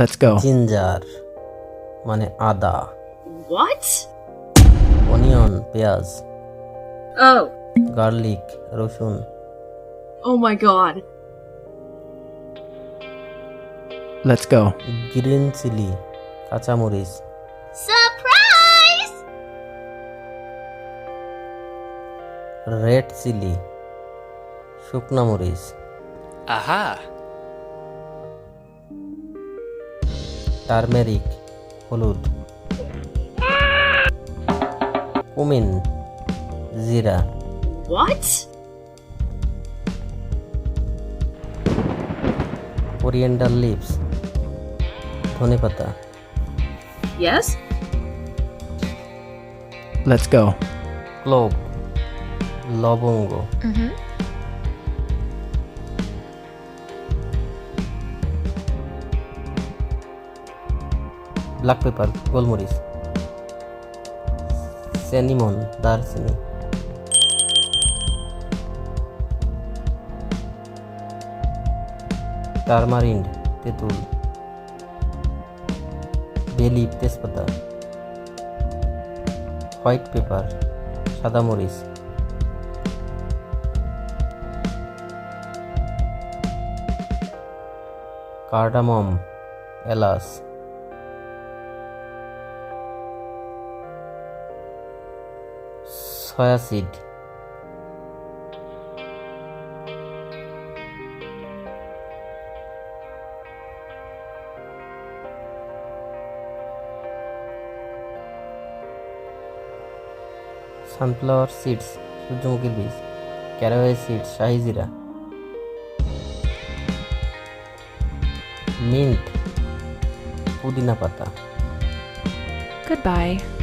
Let's go. Ginger মানে আদা, What? Onion পেঁয়াজ, Oh. গার্লিক রসুন, Oh my god. Let's go. Green chilli কাঁচামরিচ, Surprise! রেড চিলি শুকনা মরিচ, Aha! টারমেরিক হলুদ, কুমিন জিরা, What? কোরিয়েন্ডার লিভস ধনেপাতা, Yes? Let's go. ক্লোভ লবঙ্গ, ব্ল্যাক পেপার গোলমরিচ, সিনামন দারচিনি, টারমারিন্ড তেঁতুল, বেলিফ তেজপাতা, হোয়াইট পেপার সাদা মরিচ, কার্ডামম এলাচ, সয়া সিড, সানফ্লাওয়ার সিডস সূর্যমুখীর বীজ, ক্যারাওয়ে সিডস শাহি জিরা, মিন্ট পুদিনা পাতা। Goodbye.